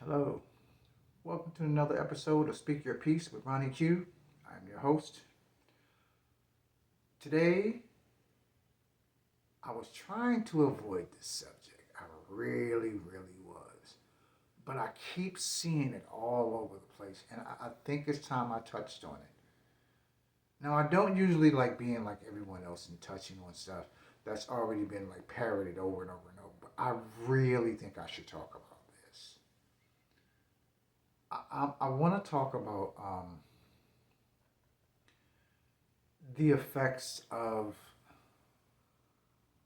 Hello. Welcome to another episode of Speak Your Piece with Ronnie Q. I'm your host. Today, I was trying to avoid this subject. I really was. But I keep seeing it all over the place, and I think it's time I touched on it. Now, I don't usually like being like everyone else and touching on stuff that's already been like parroted over and over and over, but I really think I should talk about this. I want to talk about the effects of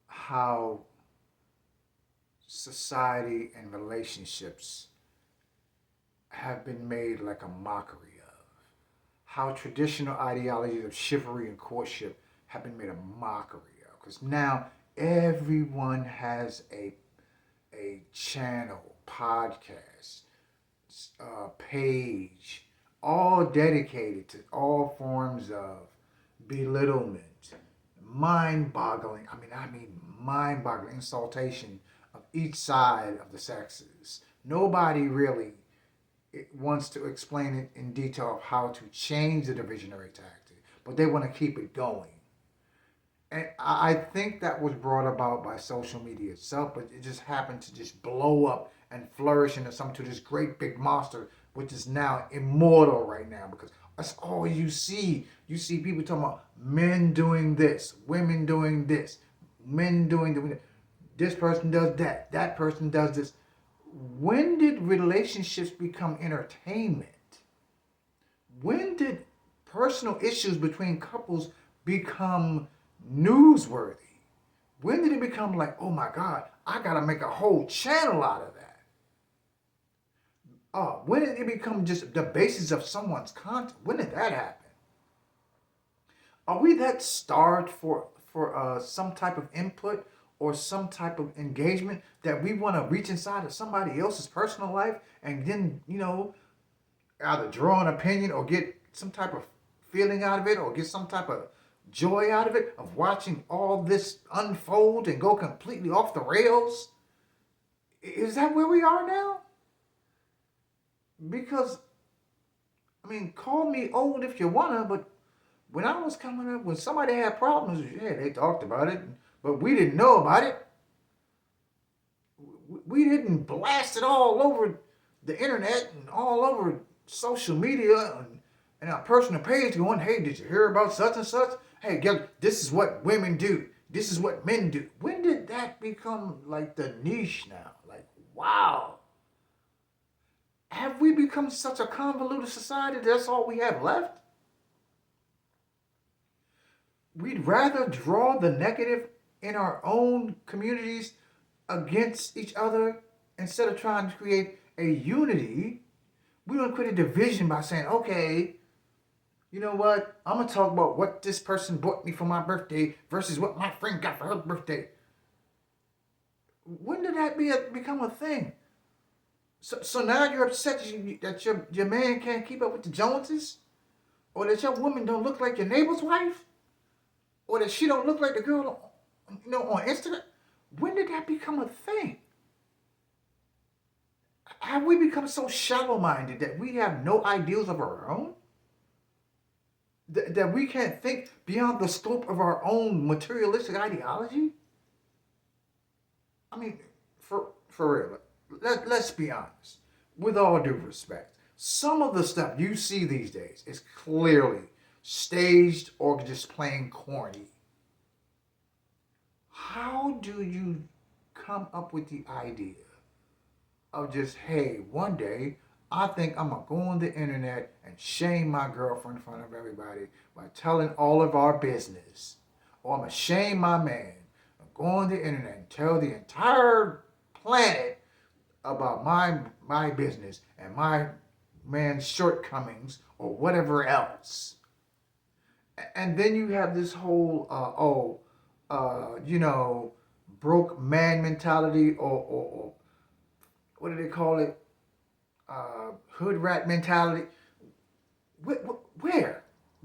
how society and relationships have been made like a mockery of. How traditional ideologies of chivalry and courtship have been made a mockery of. Because now everyone has a channel, podcast, page, all dedicated to all forms of belittlement, mind-boggling. I mean, mind-boggling insultation of each side of the sexes. Nobody really wants to explain it in detail of how to change the divisionary tactic, but they want to keep it going. And I think that was brought about by social media itself, but it just happened to just blow up and flourish into something to this great big monster, which is now immortal right now because that's all you see. You see people talking about men doing this, women doing this, men doing this person does that, that person does this. When did relationships become entertainment? When did personal issues between couples become newsworthy? When did it become like, oh my God, I gotta make a whole channel out of that? When did it become just the basis of someone's content? When did that happen? Are we that starved for some type of input or some type of engagement that we want to reach inside of somebody else's personal life and then either draw an opinion or get some type of feeling out of it or get some type of joy out of it of watching all this unfold and go completely off the rails? Is that where we are now? Because I mean, call me old if you wanna, but when I was coming up, when somebody had problems, yeah, they talked about it, but we didn't know about it. We didn't blast it all over the internet and all over social media and our personal page going, hey, did you hear about such and such? Hey, this is what women do. This is what men do. When did that become like the niche now? Like, wow. Have we become such a convoluted society that's all we have left? We'd rather draw the negative in our own communities against each other instead of trying to create a unity. We don't create a division by saying, okay, you know what? I'm going to talk about what this person bought me for my birthday versus what my friend got for her birthday. When did that become a thing? So now you're upset that your man can't keep up with the Joneses? Or that your woman don't look like your neighbor's wife? Or that she don't look like the girl on Instagram? When did that become a thing? Have we become so shallow-minded that we have no ideals of our own? That we can't think beyond the scope of our own materialistic ideology? I mean, for real, let's be honest. With all due respect, some of the stuff you see these days is clearly staged or just plain corny. How do you come up with the idea of just, hey, one day I think I'm going to go on the internet and shame my girlfriend in front of everybody by telling all of our business? Or I'm going to shame my man and go on the internet and tell the entire planet about my business and my man's shortcomings or whatever else. And then you have this whole, broke man mentality or what do they call it? Hood rat mentality. Where?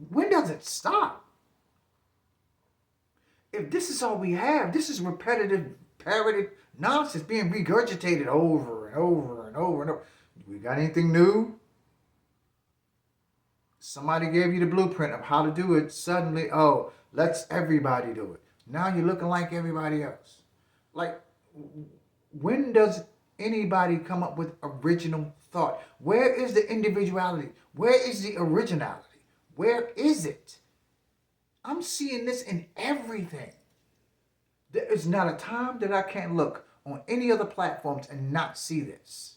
When does it stop? If this is all we have, this is repetitive, parroted nonsense being regurgitated over and over and over and over. We got anything new? Somebody gave you the blueprint of how to do it. Suddenly, oh, let's everybody do it. Now you're looking like everybody else. Like, when does anybody come up with original thought? Where is the individuality? Where is the originality? Where is it? I'm seeing this in everything. There is not a time that I can't look on any other platforms and not see this.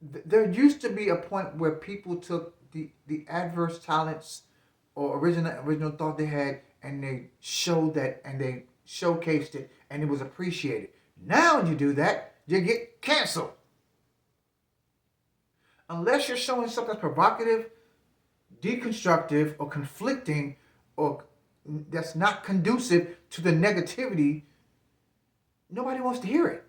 There used to be a point where people took the adverse talents or original thought they had, and they showed that, and they showcased it, and it was appreciated. Now you do that, you get canceled. Unless you're showing something that's provocative, deconstructive, or conflicting, or that's not conducive to the negativity, nobody wants to hear it.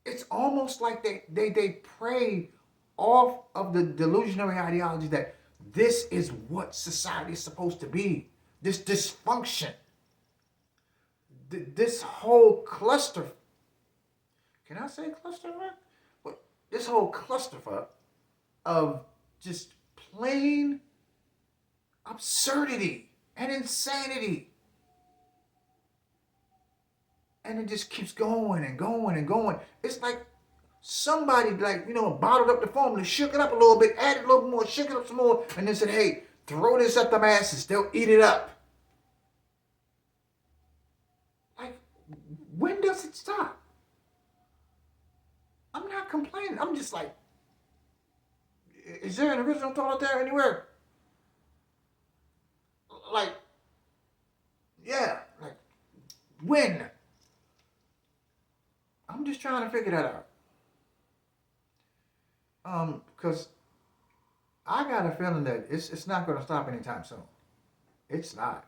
It's almost like they prey off of the delusionary ideology that this is what society is supposed to be. This dysfunction. This whole cluster. Can I say clusterfuck? But this whole clusterfuck of just plain absurdity and insanity. And it just keeps going and going and going. It's like somebody, bottled up the foam and shook it up a little bit, added a little more, shook it up some more, and then said, hey, throw this at the masses. They'll eat it up. Like, when does it stop? I'm not complaining. I'm just like, is there an original thought out there anywhere? Like, yeah, like, when? I'm just trying to figure that out. Because I got a feeling that it's not going to stop anytime soon. It's not.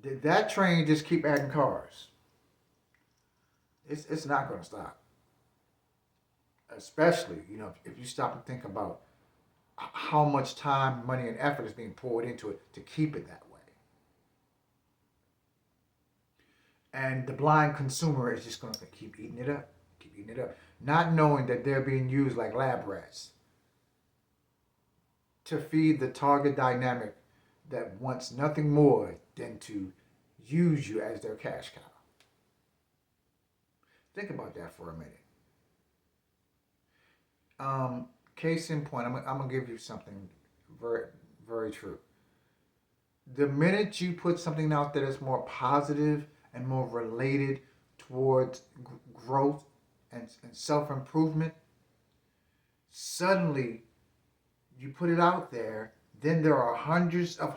That train just keep adding cars. It's not going to stop. Especially, if you stop and think about how much time, money, and effort is being poured into it to keep it that way. And the blind consumer is just going to keep eating it up, not knowing that they're being used like lab rats to feed the target dynamic that wants nothing more than to use you as their cash cow. Think about that for a minute. Case in point, I'm going to give you something very, very true. The minute you put something out there that's more positive and more related towards growth and self-improvement, suddenly you put it out there, then there are hundreds of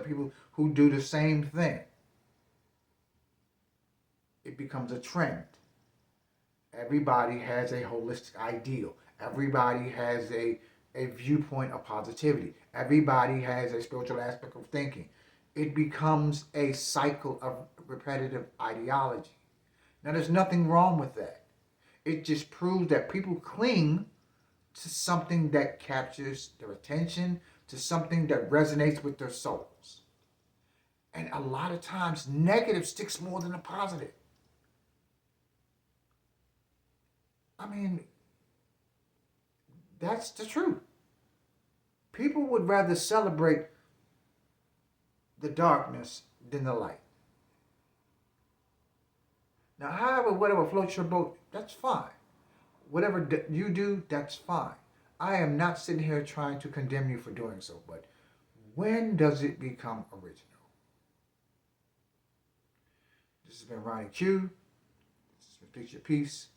people who do the same thing. It becomes a trend. Everybody has a holistic ideal. Everybody has a viewpoint of positivity. Everybody has a spiritual aspect of thinking. It becomes a cycle of repetitive ideology. Now, there's nothing wrong with that. It just proves that people cling to something that captures their attention, to something that resonates with their souls. And a lot of times, negative sticks more than a positive. I mean, that's the truth. People would rather celebrate the darkness than the light. Now, however, whatever floats your boat, that's fine. Whatever you do, that's fine. I am not sitting here trying to condemn you for doing so, but when does it become original? This has been Ronnie Q. This has been Picture Peace.